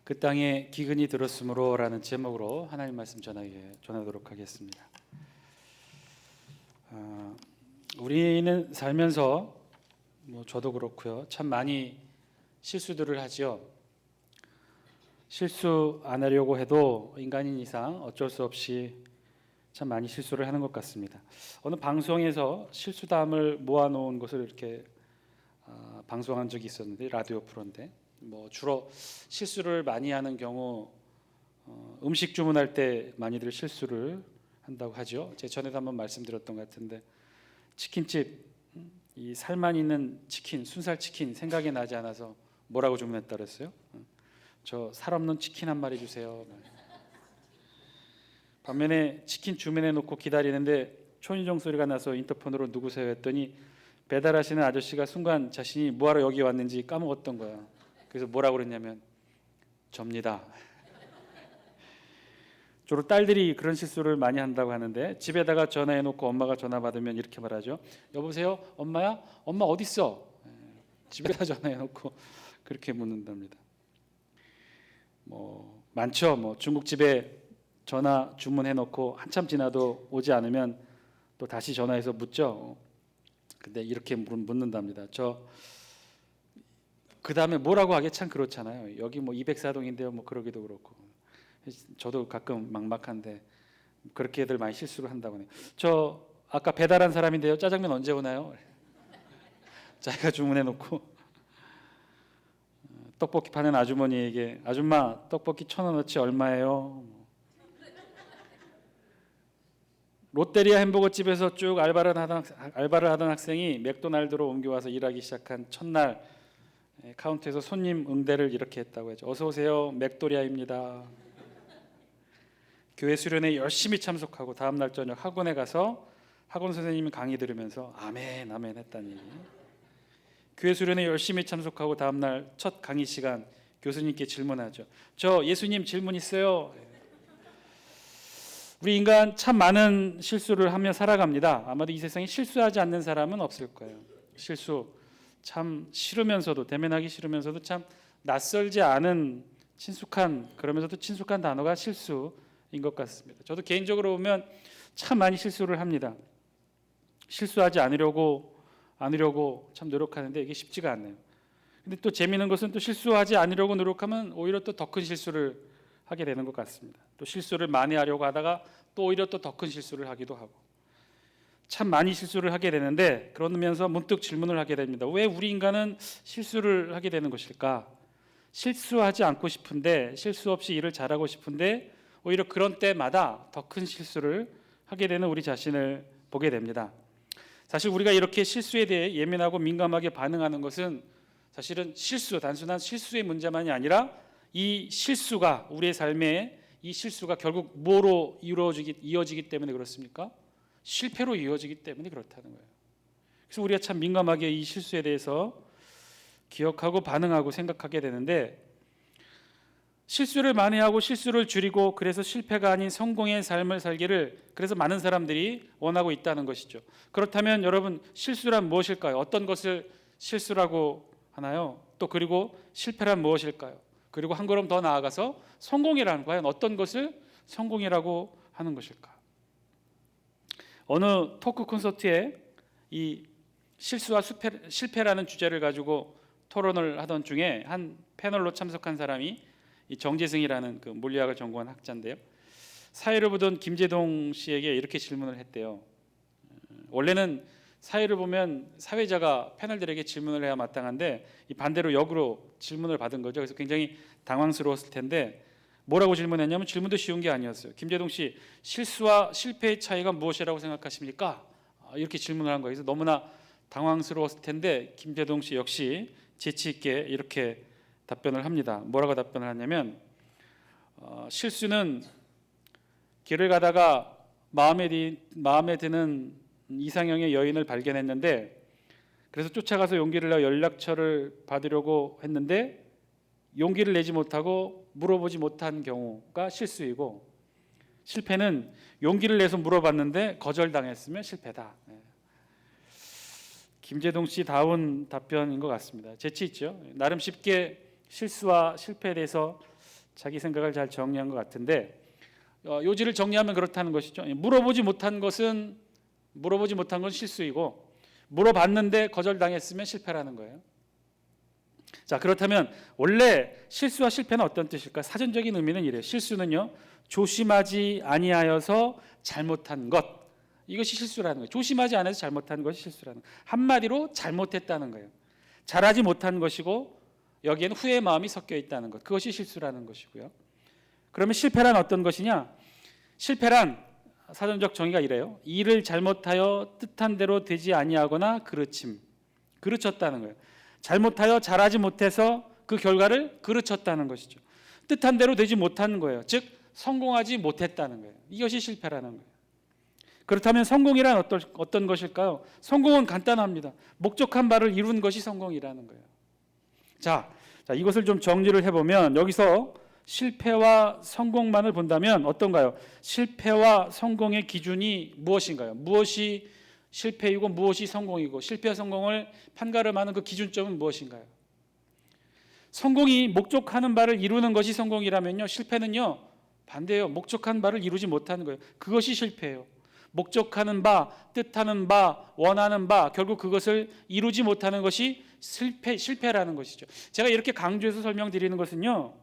그 땅에 기근이 들었으므로라는 제목으로 하나님 말씀 전하도록 하겠습니다. 우리는 살면서 저도 그렇고요, 참 많이 실수들을 하지요. 실수 안 하려고 해도 인간인 이상 어쩔 수 없이 참 많이 실수를 하는 것 같습니다. 어느 방송에서 실수담을 모아놓은 것을 이렇게 방송한 적이 있었는데, 라디오 프로인데 주로 실수를 많이 하는 경우 음식 주문할 때 많이들 실수를 한다고 하죠. 제가 전에도 한번 말씀드렸던 것 같은데, 치킨집 이 살만 있는 치킨, 순살 치킨 생각이 나지 않아서 뭐라고 주문했다 그랬어요? 저 살 없는 치킨 한 마리 주세요. 반면에 치킨 주문해 놓고 기다리는데 초인종 소리가 나서 인터폰으로 누구세요 했더니 배달하시는 아저씨가 순간 자신이 뭐하러 여기 왔는지 까먹었던 거야. 그래서 뭐라고 그랬냐면 접니다. 주로 딸들이 그런 실수를 많이 한다고 하는데, 집에다가 전화해 놓고 엄마가 전화 받으면 이렇게 말하죠. 여보세요? 엄마야? 엄마 어디 있어? 집에다 전화해 놓고 그렇게 묻는답니다. 많죠. 중국집에 전화 주문해 놓고 한참 지나도 오지 않으면 또 다시 전화해서 묻죠. 근데 이렇게 묻는답니다. 그 다음에 뭐라고 하기 참 그렇잖아요. 여기 204동인데요. 그러기도 그렇고. 저도 가끔 막막한데 그렇게들 많이 실수를 한다고 해요. 저 아까 배달한 사람인데요. 짜장면 언제 오나요? 자기가 주문해 놓고 떡볶이 파는 아주머니에게 아줌마 떡볶이 1,000원어치 얼마예요? 롯데리아 햄버거집에서 쭉 알바를 하던 학생이 맥도날드로 옮겨와서 일하기 시작한 첫날 카운터에서 손님 응대를 이렇게 했다고 했죠. 어서 오세요. 맥도리아입니다. 교회 수련회 열심히 참석하고 다음 날 저녁 학원에 가서 학원 선생님이 강의 들으면서 아멘 아멘 했다니. 교회 수련회 열심히 참석하고 다음 날 첫 강의 시간 교수님께 질문하죠. 저 예수님 질문 있어요. 우리 인간 참 많은 실수를 하며 살아갑니다. 아마도 이 세상에 실수하지 않는 사람은 없을 거예요. 실수 참 싫으면서도, 대면하기 싫으면서도 참 낯설지 않은 그러면서도 친숙한 단어가 실수인 것 같습니다. 저도 개인적으로 보면 참 많이 실수를 합니다. 실수하지 않으려고 참 노력하는데 이게 쉽지가 않네요. 근데 또 재미있는 것은 또 실수하지 않으려고 노력하면 오히려 또 더 큰 실수를 하게 되는 것 같습니다. 또 실수를 많이 하려고 하다가 또 오히려 또 더 큰 실수를 하기도 하고, 참 많이 실수를 하게 되는데, 그러면서 문득 질문을 하게 됩니다. 왜 우리 인간은 실수를 하게 되는 것일까? 실수하지 않고 싶은데, 실수 없이 일을 잘하고 싶은데 오히려 그런 때마다 더 큰 실수를 하게 되는 우리 자신을 보게 됩니다. 사실 우리가 이렇게 실수에 대해 예민하고 민감하게 반응하는 것은 사실은 단순한 실수의 문제만이 아니라 이 실수가 우리의 삶에 이 실수가 결국 뭐로 이어지기 때문에 그렇습니까? 실패로 이어지기 때문에 그렇다는 거예요. 그래서 우리가 참 민감하게 이 실수에 대해서 기억하고 반응하고 생각하게 되는데, 실수를 많이 하고 실수를 줄이고 그래서 실패가 아닌 성공의 삶을 살기를 그래서 많은 사람들이 원하고 있다는 것이죠. 그렇다면 여러분, 실수란 무엇일까요? 어떤 것을 실수라고 하나요? 또 그리고 실패란 무엇일까요? 그리고 한 걸음 더 나아가서 성공이라는 과연 어떤 것을 성공이라고 하는 것일까? 어느 토크 콘서트에 이 실수와 실패라는 주제를 가지고 토론을 하던 중에 한 패널로 참석한 사람이 이 정재승이라는 그 물리학을 전공한 학자인데요. 사회를 보던 김재동 씨에게 이렇게 질문을 했대요. 원래는 사회를 보면 사회자가 패널들에게 질문을 해야 마땅한데 이 반대로 역으로 질문을 받은 거죠. 그래서 굉장히 당황스러웠을 텐데 뭐라고 질문했냐면, 질문도 쉬운 게 아니었어요. 김재동 씨, 실수와 실패의 차이가 무엇이라고 생각하십니까? 이렇게 질문을 한 거예요. 그래서 너무나 당황스러웠을 텐데 김재동 씨 역시 재치 있게 이렇게 답변을 합니다. 뭐라고 답변을 하냐면, 실수는 길을 가다가 마음에 드는 이상형의 여인을 발견했는데, 그래서 쫓아가서 용기를 내어 연락처를 받으려고 했는데 용기를 내지 못하고 물어보지 못한 경우가 실수이고, 실패는 용기를 내서 물어봤는데 거절당했으면 실패다. 김재동 씨 다운 답변인 것 같습니다. 재치 있죠. 나름 쉽게 실수와 실패에 대해서 자기 생각을 잘 정리한 것 같은데 요지를 정리하면 그렇다는 것이죠. 물어보지 못한 것은 실수이고 물어봤는데 거절당했으면 실패라는 거예요. 자, 그렇다면 원래 실수와 실패는 어떤 뜻일까? 사전적인 의미는 이래요. 실수는요, 조심하지 아니하여서 잘못한 것, 이것이 실수라는 거예요. 조심하지 않아서 잘못한 것이 실수라는 거예요. 한마디로 잘못했다는 거예요. 잘하지 못한 것이고 여기에는 후회의 마음이 섞여 있다는 것, 그것이 실수라는 것이고요. 그러면 실패란 어떤 것이냐? 실패란 사전적 정의가 이래요. 일을 잘못하여 뜻한 대로 되지 아니하거나 그르쳤다는 거예요. 잘못하여 잘하지 못해서 그 결과를 그르쳤다는 것이죠. 뜻한 대로 되지 못한 거예요. 즉 성공하지 못했다는 거예요. 이것이 실패라는 거예요. 그렇다면 성공이란 어떤 것일까요? 성공은 간단합니다. 목적한 바를 이룬 것이 성공이라는 거예요. 자, 이것을 좀 정리를 해보면 여기서 실패와 성공만을 본다면 어떤가요? 실패와 성공의 기준이 무엇인가요? 무엇이 실패이고 무엇이 성공이고 실패와 성공을 판가름하는 그 기준점은 무엇인가요? 성공이 목적하는 바를 이루는 것이 성공이라면요, 실패는요 반대예요. 목적한 바를 이루지 못하는 거예요. 그것이 실패예요. 목적하는 바, 뜻하는 바, 원하는 바, 결국 그것을 이루지 못하는 것이 실패라는 것이죠. 제가 이렇게 강조해서 설명드리는 것은요,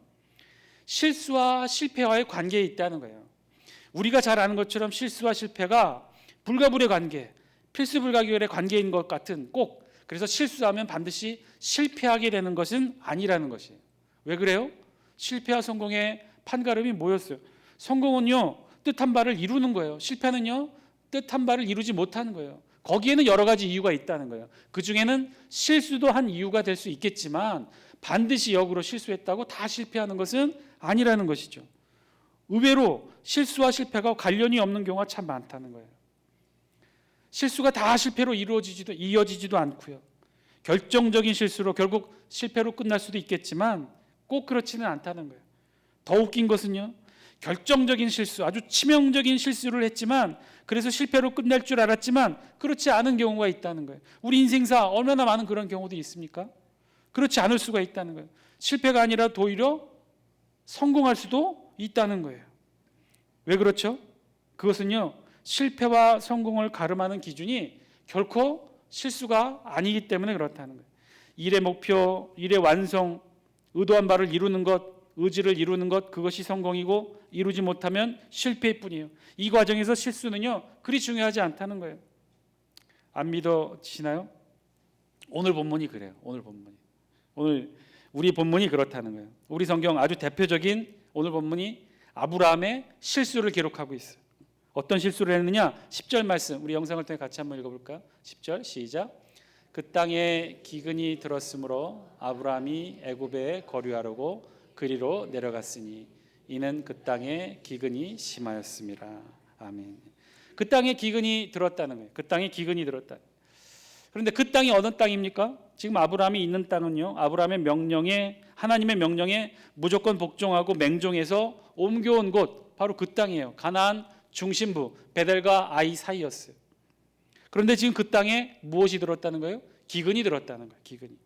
실수와 실패와의 관계에 있다는 거예요. 우리가 잘 아는 것처럼 실수와 실패가 불가불의 관계, 필수불가결의 관계인 것 같은, 꼭 그래서 실수하면 반드시 실패하게 되는 것은 아니라는 것이에요. 왜 그래요? 실패와 성공의 판가름이 뭐였어요? 성공은요 뜻한 바를 이루는 거예요. 실패는요 뜻한 바를 이루지 못하는 거예요. 거기에는 여러 가지 이유가 있다는 거예요. 그 중에는 실수도 한 이유가 될 수 있겠지만 반드시 역으로 실수했다고 다 실패하는 것은 아니라는 것이죠. 의외로 실수와 실패가 관련이 없는 경우가 참 많다는 거예요. 실수가 다 실패로 이어지지도 않고요. 결정적인 실수로 결국 실패로 끝날 수도 있겠지만 꼭 그렇지는 않다는 거예요. 더 웃긴 것은요, 결정적인 실수, 아주 치명적인 실수를 했지만 그래서 실패로 끝날 줄 알았지만 그렇지 않은 경우가 있다는 거예요. 우리 인생사 얼마나 많은 그런 경우도 있습니까? 그렇지 않을 수가 있다는 거예요. 실패가 아니라 오히려 성공할 수도 있다는 거예요. 왜 그렇죠? 그것은요, 실패와 성공을 가름하는 기준이 결코 실수가 아니기 때문에 그렇다는 거예요. 일의 목표, 일의 완성, 의도한 바를 이루는 것, 의지를 이루는 것, 그것이 성공이고 이루지 못하면 실패일 뿐이에요. 이 과정에서 실수는요 그리 중요하지 않다는 거예요. 안 믿어지시나요? 오늘 본문이 그래요. 오늘 우리 본문이 그렇다는 거예요. 우리 성경 아주 대표적인 오늘 본문이 아브라함의 실수를 기록하고 있어요. 어떤 실수를 했느냐? 10절 말씀, 우리 영상을 통해 같이 한번 읽어볼까요? 10절 시작. 그 땅에 기근이 들었으므로 아브라함이 애굽에 거류하려고 그리로 내려갔으니 이는 그 땅에 기근이 심하였습니다. 아멘. 그 땅에 기근이 들었다는 거예요. 그 땅에 기근이 들었다. 그런데 그 땅이 어느 땅입니까? 지금 아브라함이 있는 땅은요, 아브라함의 명령에, 하나님의 명령에 무조건 복종하고 맹종해서 옮겨온 곳, 바로 그 땅이에요. 가나안 중심부 베델과 아이 사이였어요. 그런데 지금 그 땅에 무엇이 들었다는 거예요? 기근이 들었다는 거예요. 기근이.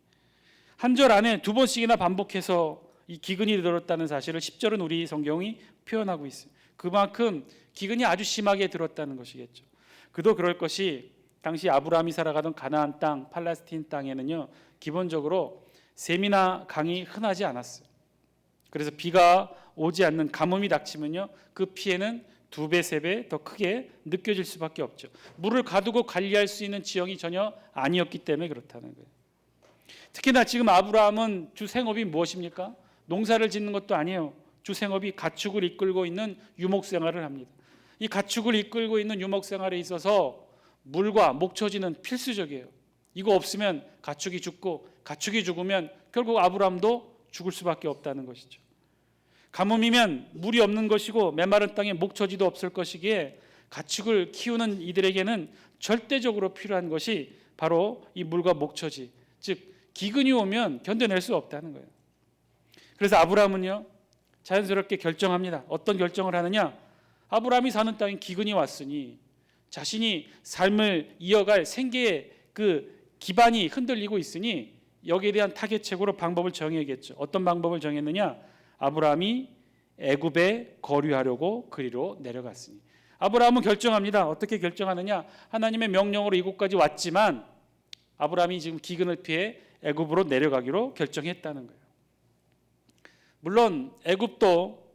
한 절 안에 두 번씩이나 반복해서 이 기근이 들었다는 사실을 10절은 우리 성경이 표현하고 있어요. 그만큼 기근이 아주 심하게 들었다는 것이겠죠. 그도 그럴 것이 당시 아브라함이 살아가던 가나안 땅, 팔레스틴 땅에는요 기본적으로 샘이나 강이 흔하지 않았어요. 그래서 비가 오지 않는 가뭄이 닥치면요 그 피해는 2배, 3배 더 크게 느껴질 수밖에 없죠. 물을 가두고 관리할 수 있는 지형이 전혀 아니었기 때문에 그렇다는 거예요. 특히나 지금 아브라함은 주 생업이 무엇입니까? 농사를 짓는 것도 아니에요. 주 생업이 가축을 이끌고 있는 유목 생활을 합니다. 이 가축을 이끌고 있는 유목 생활에 있어서 물과 목초지는 필수적이에요. 이거 없으면 가축이 죽고 가축이 죽으면 결국 아브라함도 죽을 수밖에 없다는 것이죠. 가뭄이면 물이 없는 것이고 메마른 땅에 목초지도 없을 것이기에 가축을 키우는 이들에게는 절대적으로 필요한 것이 바로 이 물과 목초지, 즉 기근이 오면 견뎌낼 수 없다는 거예요. 그래서 아브라함은요 자연스럽게 결정합니다. 어떤 결정을 하느냐? 아브라함이 사는 땅에 기근이 왔으니 자신이 삶을 이어갈 생계의 그 기반이 흔들리고 있으니 여기에 대한 타개책으로 방법을 정해야겠죠. 어떤 방법을 정했느냐? 아브라함이 애굽에 거류하려고 그리로 내려갔으니. 아브라함은 결정합니다. 어떻게 결정하느냐? 하나님의 명령으로 이곳까지 왔지만 아브라함이 지금 기근을 피해 애굽으로 내려가기로 결정했다는 거예요. 물론 애굽도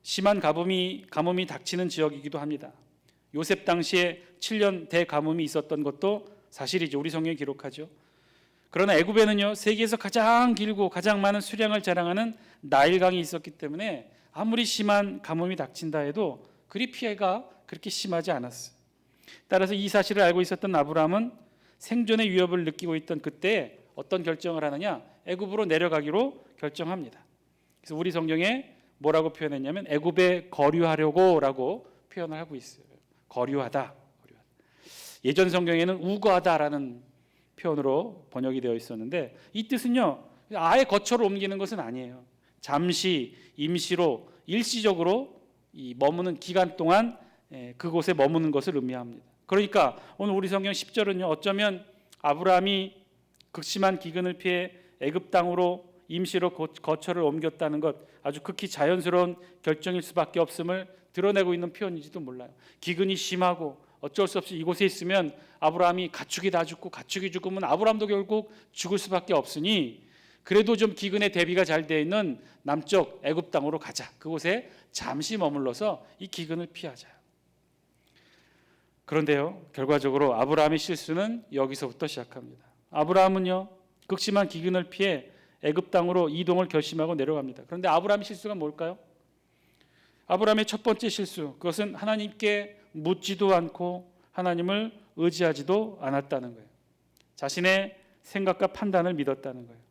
심한 가뭄이 닥치는 지역이기도 합니다. 요셉 당시에 7년 대가뭄이 있었던 것도 사실이죠. 우리 성경이 기록하죠. 그러나 애굽에는요, 세계에서 가장 길고 가장 많은 수량을 자랑하는 나일강이 있었기 때문에 아무리 심한 가뭄이 닥친다 해도 그리 피해가 그렇게 심하지 않았어요. 따라서 이 사실을 알고 있었던 아브라함은 생존의 위협을 느끼고 있던 그때 어떤 결정을 하느냐? 애굽으로 내려가기로 결정합니다. 그래서 우리 성경에 뭐라고 표현했냐면 애굽에 거류하려고라고 표현을 하고 있어요. 거류하다. 예전 성경에는 우거하다라는 표현으로 번역이 되어 있었는데 이 뜻은요, 아예 거처로 옮기는 것은 아니에요. 잠시, 임시로, 일시적으로 이 머무는 기간 동안 그곳에 머무는 것을 의미합니다. 그러니까 오늘 우리 성경 10절은요, 어쩌면 아브라함이 극심한 기근을 피해 애굽 땅으로 임시로 거처를 옮겼다는 것, 아주 극히 자연스러운 결정일 수밖에 없음을 드러내고 있는 표현인지도 몰라요. 기근이 심하고 어쩔 수 없이 이곳에 있으면 아브라함이 가축이 다 죽고 가축이 죽으면 아브라함도 결국 죽을 수밖에 없으니 그래도 좀 기근에 대비가 잘 되어 있는 남쪽 애굽 땅으로 가자. 그곳에 잠시 머물러서 이 기근을 피하자. 그런데요, 결과적으로 아브라함의 실수는 여기서부터 시작합니다. 아브라함은요, 극심한 기근을 피해 애굽 땅으로 이동을 결심하고 내려갑니다. 그런데 아브라함의 실수가 뭘까요? 아브라함의 첫 번째 실수, 그것은 하나님께 묻지도 않고 하나님을 의지하지도 않았다는 거예요. 자신의 생각과 판단을 믿었다는 거예요.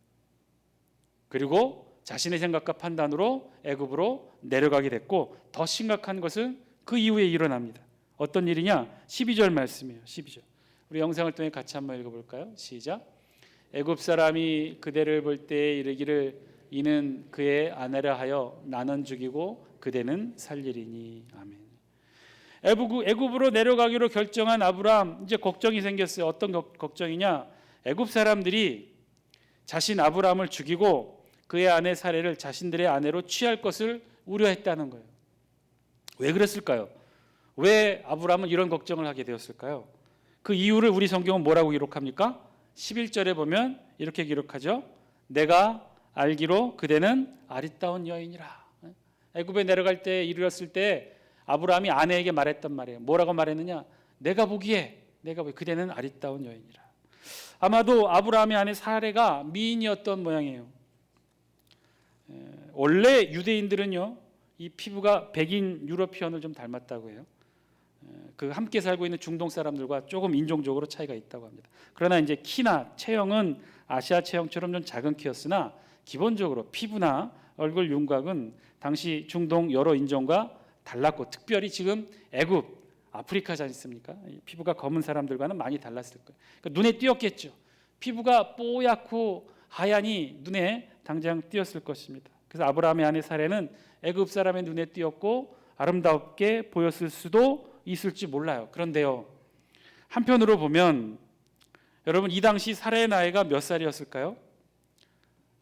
그리고 자신의 생각과 판단으로 애굽으로 내려가게 됐고, 더 심각한 것은 그 이후에 일어납니다. 어떤 일이냐? 12절 말씀이에요. 12절. 우리 영상을 통해 같이 한번 읽어볼까요? 시작. 애굽 사람이 그대를 볼 때 이르기를 이는 그의 아내라 하여 나는 죽이고 그대는 살리리니. 아멘. 애굽으로 내려가기로 결정한 아브라함, 이제 걱정이 생겼어요. 어떤 걱정이냐? 애굽 사람들이 자신 아브라함을 죽이고 그의 아내 사례를 자신들의 아내로 취할 것을 우려했다는 거예요. 왜 그랬을까요? 왜 아브라함은 이런 걱정을 하게 되었을까요? 그 이유를 우리 성경은 뭐라고 기록합니까? 11절에 보면 이렇게 기록하죠. 내가 알기로 그대는 아리따운 여인이라. 애굽에 내려갈 때 이르렀을 때 아브라함이 아내에게 말했단 말이에요. 뭐라고 말했느냐? 내가 보기에 그대는 아리따운 여인이라. 아마도 아브라함의 아내 사레가 미인이었던 모양이에요. 원래 유대인들은요, 이 피부가 백인 유러피언을 좀 닮았다고 해요. 그 함께 살고 있는 중동 사람들과 조금 인종적으로 차이가 있다고 합니다. 그러나 이제 키나 체형은 아시아 체형처럼 좀 작은 키였으나 기본적으로 피부나 얼굴 윤곽은 당시 중동 여러 인종과 달랐고, 특별히 지금 애굽, 아프리카지 않습니까? 피부가 검은 사람들과는 많이 달랐을 거예요. 그러니까 눈에 띄었겠죠. 피부가 뽀얗고 하얀이 눈에 당장 띄었을 것입니다. 그래서 아브라함의 아내 사레는 애굽 사람의 눈에 띄었고 아름답게 보였을 수도 있을지 몰라요. 그런데요, 한편으로 보면 여러분, 이 당시 사레의 나이가 몇 살이었을까요?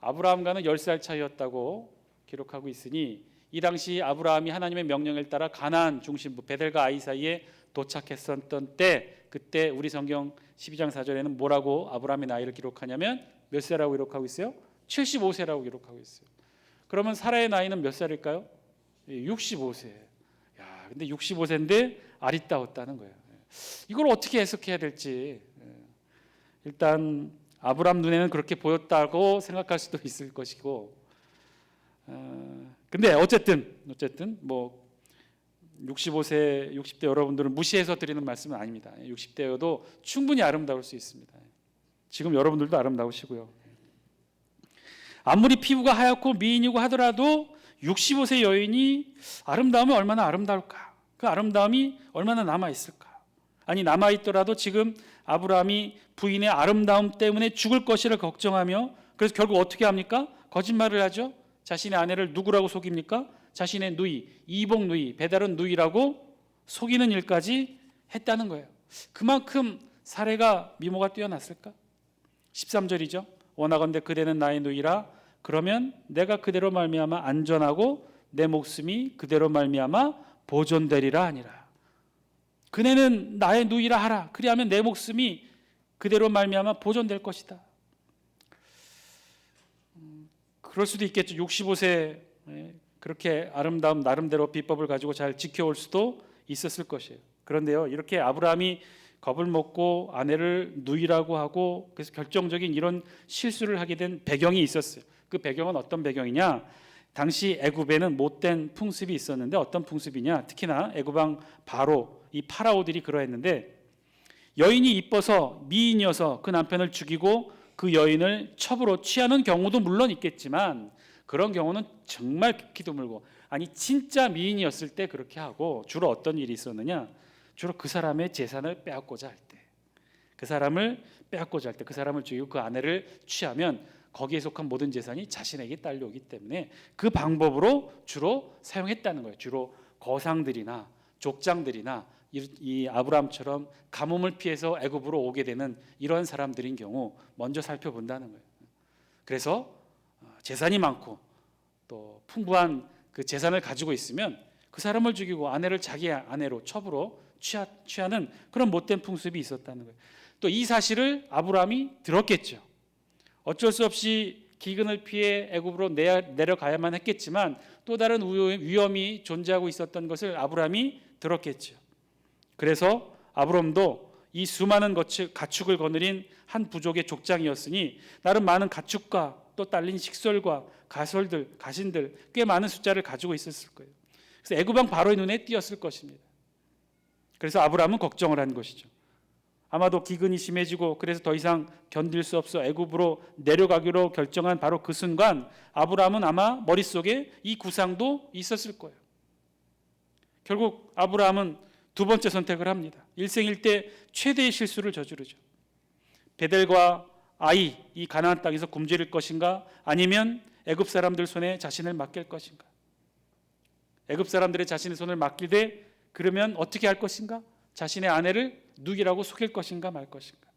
아브라함과는 10살 차이였다고 기록하고 있으니 이 당시 아브라함이 하나님의 명령을 따라 가나안 중심부 베델과 아이 사이에 도착했었던 때, 그때 우리 성경 12장 4절에는 뭐라고 아브라함의 나이를 기록하냐면 몇 세라고 기록하고 있어요? 75세라고 기록하고 있어요. 그러면 사라의 나이는 몇 살일까요? 65세. 야, 근데 65세인데 아리따웠다는 거예요. 이걸 어떻게 해석해야 될지. 일단 아브라함 눈에는 그렇게 보였다고 생각할 수도 있을 것이고, 근데 어쨌든 뭐 65세, 60대 여러분들은 무시해서 드리는 말씀은 아닙니다. 60대여도 충분히 아름다울 수 있습니다. 지금 여러분들도 아름다우시고요. 아무리 피부가 하얗고 미인이고 하더라도 65세 여인이 아름다우면 얼마나 아름다울까? 그 아름다움이 얼마나 남아있을까? 아니, 남아있더라도 지금 아브라함이 부인의 아름다움 때문에 죽을 것이를 걱정하며, 그래서 결국 어떻게 합니까? 거짓말을 하죠. 자신의 아내를 누구라고 속입니까? 자신의 누이, 이복 누이, 배다른 누이라고 속이는 일까지 했다는 거예요. 그만큼 사례가 미모가 뛰어났을까? 13절이죠. 원하건대 그대는 나의 누이라. 그러면 내가 그대로 말미암아 안전하고 내 목숨이 그대로 말미암아 보존되리라 하니라. 그네는 나의 누이라 하라. 그리하면 내 목숨이 그대로 말미암아 보존될 것이다. 그럴 수도 있겠죠. 65세 그렇게 아름다운 나름대로 비법을 가지고 잘 지켜올 수도 있었을 것이에요. 그런데요, 이렇게 아브라함이 겁을 먹고 아내를 누이라고 하고 그래서 결정적인 이런 실수를 하게 된 배경이 있었어요. 그 배경은 어떤 배경이냐? 당시 애굽에는 못된 풍습이 있었는데 어떤 풍습이냐? 특히나 애굽왕 바로 이 파라오들이 그러했는데 여인이 이뻐서 미인이어서 그 남편을 죽이고 그 여인을 첩으로 취하는 경우도 물론 있겠지만 그런 경우는 정말 극히 드물고, 아니 진짜 미인이었을 때 그렇게 하고, 주로 어떤 일이 있었느냐? 주로 그 사람의 재산을 빼앗고자 할 때, 그 사람을 빼앗고자 할 때, 그 사람을 죽이고 그 아내를 취하면 거기에 속한 모든 재산이 자신에게 딸려오기 때문에 그 방법으로 주로 사용했다는 거예요. 주로 거상들이나 족장들이나 이 아브라함처럼 가뭄을 피해서 애굽으로 오게 되는 이런 사람들인 경우 먼저 살펴본다는 거예요. 그래서 재산이 많고 또 풍부한 그 재산을 가지고 있으면 그 사람을 죽이고 아내를 자기 아내로 첩으로 취하는 그런 못된 풍습이 있었다는 거예요. 또 이 사실을 아브라함이 들었겠죠. 어쩔 수 없이 기근을 피해 애굽으로 내려가야만 했겠지만 또 다른 위험이 존재하고 있었던 것을 아브라함이 들었겠죠. 그래서 아브라함도 이 수많은 가축을 거느린 한 부족의 족장이었으니 나름 많은 가축과 또 딸린 식솔과 가신들 꽤 많은 숫자를 가지고 있었을 거예요. 그래서 애굽 왕 바로의 눈에 띄었을 것입니다. 그래서 아브라함은 걱정을 한 것이죠. 아마도 기근이 심해지고 그래서 더 이상 견딜 수 없어 애굽으로 내려가기로 결정한 바로 그 순간 아브라함은 아마 머릿속에 이 구상도 있었을 거예요. 결국 아브라함은 두 번째 선택을 합니다. 일생일대 최대의 실수를 저지르죠. 베델과 아이, 이 가나안 땅에서 굶주릴 것인가, 아니면 애굽 사람들 손에 자신을 맡길 것인가. 애굽 사람들의 자신의 손을 맡기되 그러면 어떻게 할 것인가? 자신의 아내를 누이라고 속일 것인가 말 것인가.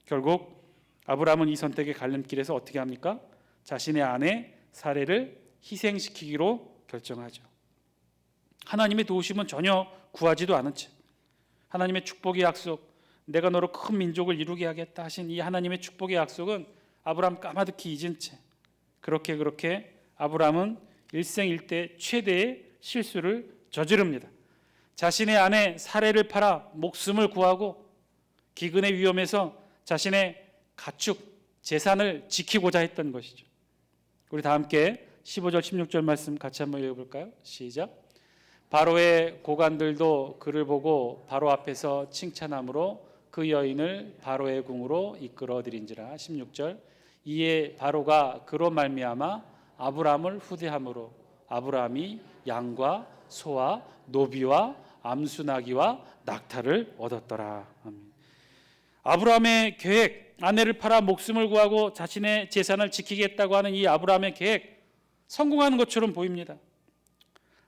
결국 아브라함은 이 선택의 갈림길에서 어떻게 합니까? 자신의 아내 사레를 희생시키기로 결정하죠. 하나님의 도우심은 전혀 구하지도 않은 채 하나님의 축복의 약속, 내가 너로 큰 민족을 이루게 하겠다 하신 이 하나님의 축복의 약속은 아브라함 까마득히 잊은 채 그렇게 아브라함은 일생일대 최대의 실수를 저지릅니다. 자신의 아내 사레를 팔아 목숨을 구하고 기근의 위험에서 자신의 가축, 재산을 지키고자 했던 것이죠. 우리 다 함께 15절 16절 말씀 같이 한번 읽어볼까요? 시작. 바로의 고관들도 그를 보고 바로 앞에서 칭찬함으로 그 여인을 바로의 궁으로 이끌어들인지라. 16절. 이에 바로가 그로 말미암아 아브라함을 후대함으로 아브라함이 양과 소와 노비와 암수나기와 낙타를 얻었더라. 아멘. 아브라함의 계획, 아내를 팔아 목숨을 구하고 자신의 재산을 지키겠다고 하는 이 아브라함의 계획, 성공하는 것처럼 보입니다.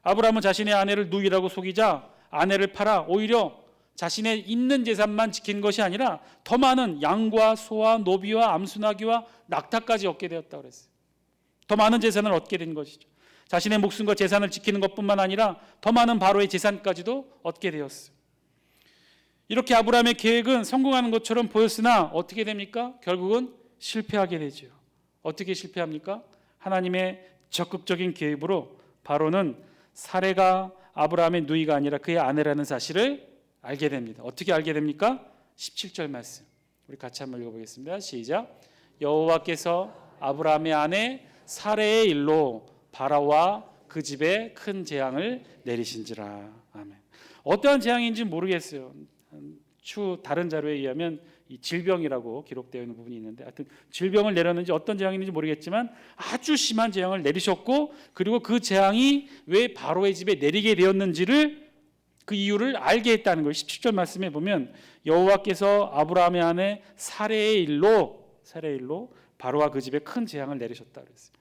아브라함은 자신의 아내를 누이라고 속이자 아내를 팔아 오히려 자신의 있는 재산만 지킨 것이 아니라 더 많은 양과 소와 노비와 암수나기와 낙타까지 얻게 되었다고 그랬어요. 더 많은 재산을 얻게 된 것이죠. 자신의 목숨과 재산을 지키는 것뿐만 아니라 더 많은 바로의 재산까지도 얻게 되었어요. 이렇게 아브라함의 계획은 성공하는 것처럼 보였으나 어떻게 됩니까? 결국은 실패하게 되죠. 어떻게 실패합니까? 하나님의 적극적인 개입으로 바로는 사레가 아브라함의 누이가 아니라 그의 아내라는 사실을 알게 됩니다. 어떻게 알게 됩니까? 17절 말씀 우리 같이 한번 읽어보겠습니다. 시작. 여호와께서 아브라함의 아내 사레의 일로 바로와 그 집에 큰 재앙을 내리신지라. 아멘. 어떠한 재앙인지 모르겠어요. 다른 자료에 의하면 이 질병이라고 기록되어 있는 부분이 있는데, 하여튼 질병을 내렸는지 어떤 재앙인지 모르겠지만 아주 심한 재앙을 내리셨고, 그리고 그 재앙이 왜 바로의 집에 내리게 되었는지를 그 이유를 알게 했다는 거예요. 17절 말씀에 보면 여호와께서 아브라함의 아내 사레의 일로 바로와 그 집에 큰 재앙을 내리셨다 그랬어요.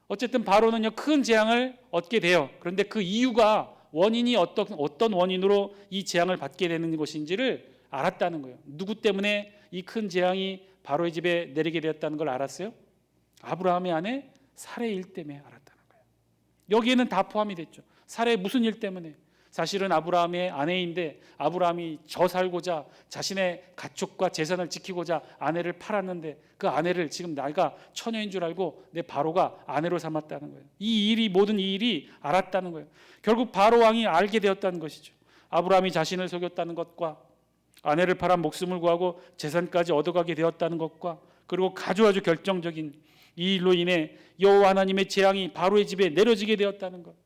어쨌든 바로는요 큰 재앙을 얻게 돼요. 그런데 그 이유가 원인이 어떤 원인으로 이 재앙을 받게 되는 것인지를 알았다는 거예요. 누구 때문에 이 큰 재앙이 바로의 집에 내리게 되었다는 걸 알았어요? 아브라함의 아내 사레의 일 때문에 알았다는 거예요. 여기에는 다 포함이 됐죠. 사례 무슨 일 때문에? 사실은 아브라함의 아내인데 아브라함이 저 살고자 자신의 가축과 재산을 지키고자 아내를 팔았는데 그 아내를 지금 내가 처녀인 줄 알고 내 바로가 아내로 삼았다는 거예요. 이 일이 모든 이 일이 알았다는 거예요. 결국 바로 왕이 알게 되었다는 것이죠. 아브라함이 자신을 속였다는 것과 아내를 팔아 목숨을 구하고 재산까지 얻어가게 되었다는 것과 그리고 아주 결정적인 이 일로 인해 여호와 하나님의 재앙이 바로의 집에 내려지게 되었다는 것.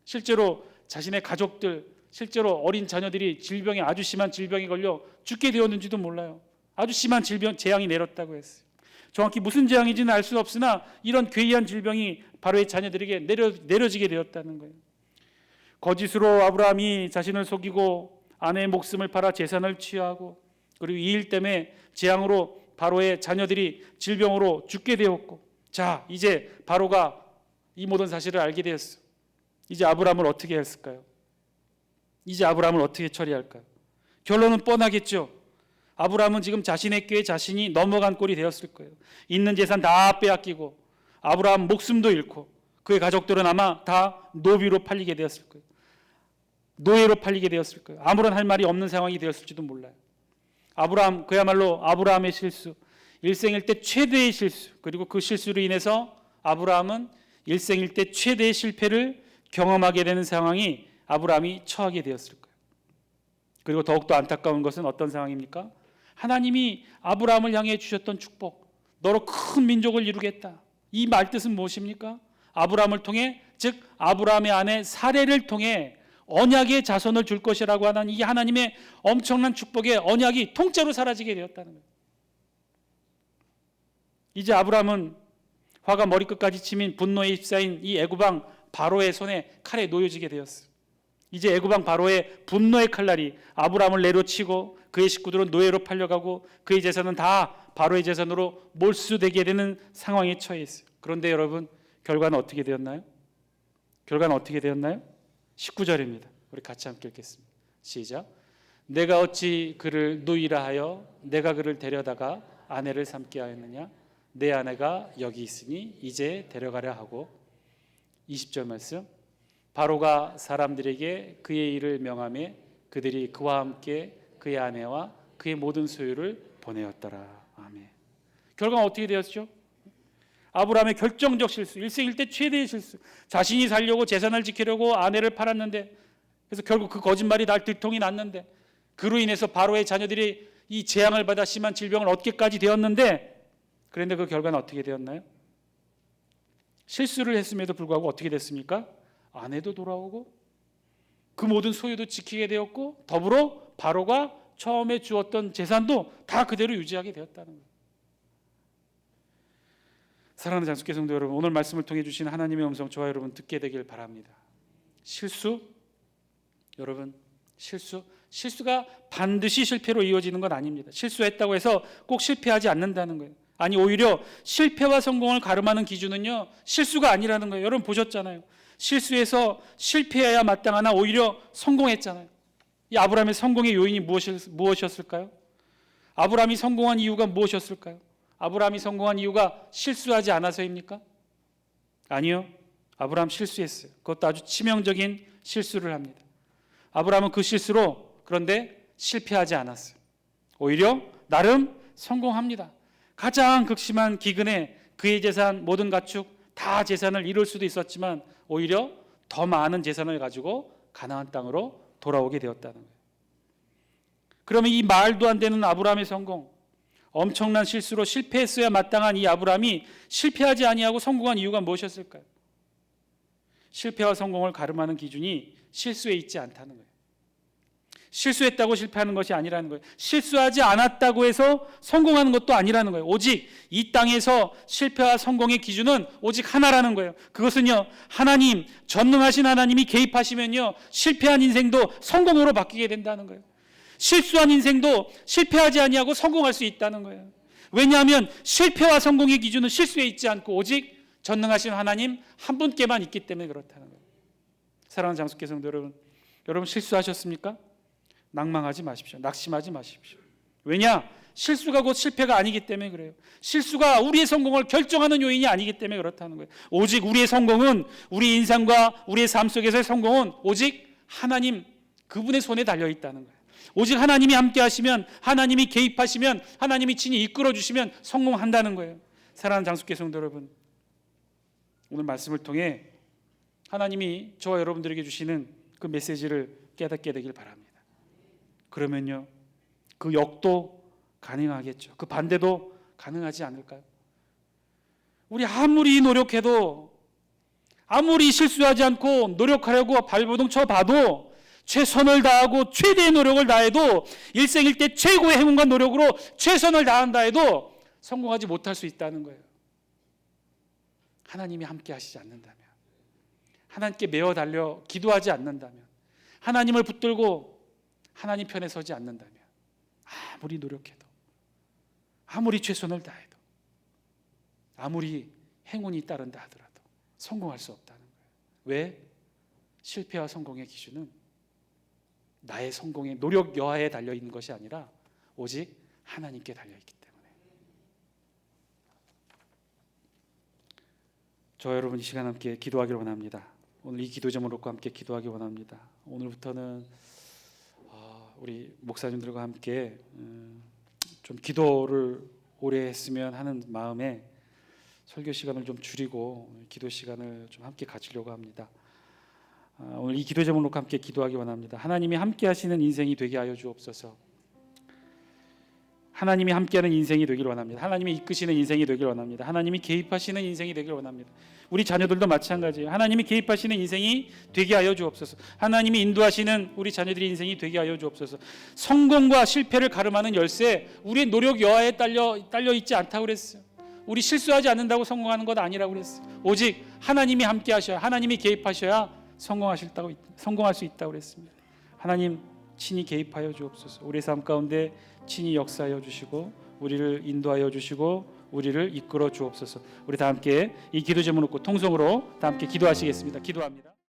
실제로 자신의 가족들, 실제로 어린 자녀들이 질병에 아주 심한 질병에 걸려 죽게 되었는지도 몰라요. 아주 심한 재앙이 내렸다고 했어요. 정확히 무슨 재앙인지는 알 수 없으나 이런 괴이한 질병이 바로의 자녀들에게 내려지게 되었다는 거예요. 거짓으로 아브라함이 자신을 속이고 아내의 목숨을 팔아 재산을 취하고 그리고 이 일 때문에 재앙으로 바로의 자녀들이 질병으로 죽게 되었고, 자 이제 바로가 이 모든 사실을 알게 되었어. 이제 아브라함을 어떻게 했을까요? 이제 아브라함을 어떻게 처리할까요? 결론은 뻔하겠죠. 아브라함은 지금 자신의 꾀에 자신이 넘어간 꼴이 되었을 거예요. 있는 재산 다 빼앗기고 아브라함 목숨도 잃고 그의 가족들은 아마 다 노비로 팔리게 되었을 거예요. 노예로 팔리게 되었을 거예요. 아무런 할 말이 없는 상황이 되었을지도 몰라요. 아브라함, 그야말로 아브라함의 실수, 일생일대 최대의 실수, 그리고 그 실수로 인해서 아브라함은 일생일대 최대의 실패를 경험하게 되는 상황이 아브라함이 처하게 되었을 거예요. 그리고 더욱더 안타까운 것은 어떤 상황입니까? 하나님이 아브라함을 향해 주셨던 축복, 너로 큰 민족을 이루겠다. 이 말뜻은 무엇입니까? 아브라함을 통해, 즉 아브라함의 아내 사레를 통해 언약의 자손을 줄 것이라고 하는 이 하나님의 엄청난 축복의 언약이 통째로 사라지게 되었다는 거예요. 이제 아브라함은 화가 머리끝까지 치민 분노에 휩싸인 이 애굽왕 바로의 손에 칼에 놓여지게 되었어요. 이제 애굽왕 바로의 분노의 칼날이 아브라함을 내려치고 그의 식구들은 노예로 팔려가고 그의 재산은 다 바로의 재산으로 몰수되게 되는 상황에 처해 있어요. 그런데 여러분, 결과는 어떻게 되었나요? 결과는 어떻게 되었나요? 19절입니다. 우리 같이 함께 읽겠습니다. 시작. 내가 어찌 그를 누이라 하여 내가 그를 데려다가 아내를 삼게 하였느냐? 내 아내가 여기 있으니 이제 데려가려 하고. 20절 말씀. 바로가 사람들에게 그의 일을 명하며 그들이 그와 함께 그의 아내와 그의 모든 소유를 보내었더라. 아멘. 결과는 어떻게 되었죠? 아브라함의 결정적 실수, 일생일대 최대의 실수. 자신이 살려고 재산을 지키려고 아내를 팔았는데, 그래서 결국 그 거짓말이 날 들통이 났는데, 그로 인해서 바로의 자녀들이 이 재앙을 받아 심한 질병을 얻게까지 되었는데, 그런데 그 결과는 어떻게 되었나요? 실수를 했음에도 불구하고 어떻게 됐습니까? 아내도 돌아오고 그 모든 소유도 지키게 되었고 더불어 바로가 처음에 주었던 재산도 다 그대로 유지하게 되었다는 거예요. 사랑하는 장수께 성도 여러분, 오늘 말씀을 통해 주신 하나님의 음성 저와 여러분 듣게 되길 바랍니다. 실수, 여러분, 실수가 반드시 실패로 이어지는 건 아닙니다. 실수했다고 해서 꼭 실패하지 않는다는 거예요. 아니, 오히려 실패와 성공을 가름하는 기준은요, 실수가 아니라는 거예요. 여러분 보셨잖아요. 실수해서 실패해야 마땅하나 오히려 성공했잖아요. 이 아브라함의 성공의 요인이 무엇이었을까요? 아브라함이 성공한 이유가 무엇이었을까요? 아브라함이 성공한 이유가 실수하지 않아서입니까? 아니요. 아브라함 실수했어요. 그것도 아주 치명적인 실수를 합니다. 아브라함은 그 실수로 그런데 실패하지 않았어요. 오히려 나름 성공합니다. 가장 극심한 기근에 그의 재산, 모든 가축 다 재산을 잃을 수도 있었지만 오히려 더 많은 재산을 가지고 가나안 땅으로 돌아오게 되었다는 거예요. 그러면 이 말도 안 되는 아브라함의 성공, 엄청난 실수로 실패했어야 마땅한 이 아브라함이 실패하지 아니하고 성공한 이유가 무엇이었을까요? 실패와 성공을 가름하는 기준이 실수에 있지 않다는 거예요. 실수했다고 실패하는 것이 아니라는 거예요. 실수하지 않았다고 해서 성공하는 것도 아니라는 거예요. 오직 이 땅에서 실패와 성공의 기준은 오직 하나라는 거예요. 그것은요, 하나님, 전능하신 하나님이 개입하시면요, 실패한 인생도 성공으로 바뀌게 된다는 거예요. 실수한 인생도 실패하지 아니하고 성공할 수 있다는 거예요. 왜냐하면 실패와 성공의 기준은 실수에 있지 않고 오직 전능하신 하나님 한 분께만 있기 때문에 그렇다는 거예요. 사랑하는 장수께 성도 여러분 실수하셨습니까? 낭망하지 마십시오. 낙심하지 마십시오. 왜냐? 실수가 곧 실패가 아니기 때문에 그래요. 실수가 우리의 성공을 결정하는 요인이 아니기 때문에 그렇다는 거예요. 오직 우리의 성공은, 우리 인생과 우리의 삶 속에서의 성공은 오직 하나님 그분의 손에 달려 있다는 거예요. 오직 하나님이 함께 하시면, 하나님이 개입하시면, 하나님이 친히 이끌어 주시면 성공한다는 거예요. 사랑하는 장숙계 성도 여러분, 오늘 말씀을 통해 하나님이 저와 여러분들에게 주시는 그 메시지를 깨닫게 되길 바랍니다. 그러면요, 그 역도 가능하겠죠. 그 반대도 가능하지 않을까요? 우리 아무리 노력해도, 아무리 실수하지 않고 노력하려고 발버둥 쳐봐도, 최선을 다하고 최대의 노력을 다해도, 일생일대 최고의 행운과 노력으로 최선을 다한다 해도 성공하지 못할 수 있다는 거예요. 하나님이 함께 하시지 않는다면, 하나님께 매어 달려 기도하지 않는다면, 하나님을 붙들고 하나님 편에 서지 않는다면, 아무리 노력해도, 아무리 최선을 다해도, 아무리 행운이 따른다 하더라도 성공할 수 없다는 거예요. 왜? 실패와 성공의 기준은 나의 성공의 노력 여하에 달려 있는 것이 아니라 오직 하나님께 달려 있기 때문에. 저 여러분 이 시간 함께 기도하기를 원합니다. 오늘 이 기도 제목을 놓고 함께 기도하기 원합니다. 오늘부터는 우리 목사님들과 함께 좀 기도를 오래 했으면 하는 마음에 설교 시간을 좀 줄이고 기도 시간을 좀 함께 가지려고 합니다. 오늘 이 기도 제목을 놓고 함께 기도하기 원합니다. 하나님이 함께 하시는 인생이 되게 하여 주옵소서. 하나님이 함께하는 인생이 되길 원합니다. 하나님이 이끄시는 인생이 되길 원합니다. 하나님이 개입하시는 인생이 되길 원합니다. 우리 자녀들도 마찬가지예요. 하나님이 개입하시는 인생이 되게 하여 주옵소서. 하나님이 인도하시는 우리 자녀들의 인생이 되게 하여 주옵소서. 성공과 실패를 가름하는 열쇠, 우리의 노력 여하에 딸려 있지 않다고 그랬어요. 우리 실수하지 않는다고 성공하는 것 아니라고 그랬어요. 오직 하나님이 함께 하셔야, 하나님이 개입하셔야 성공할 수 있다고 그랬습니다. 하나님 친히 개입하여 주옵소서. 우리의 삶 가운데 친히 역사하여 주시고 우리를 인도하여 주시고 우리를 이끌어 주옵소서. 우리 다 함께 이 기도 제목 놓고 통성으로 다 함께 기도하시겠습니다. 기도합니다.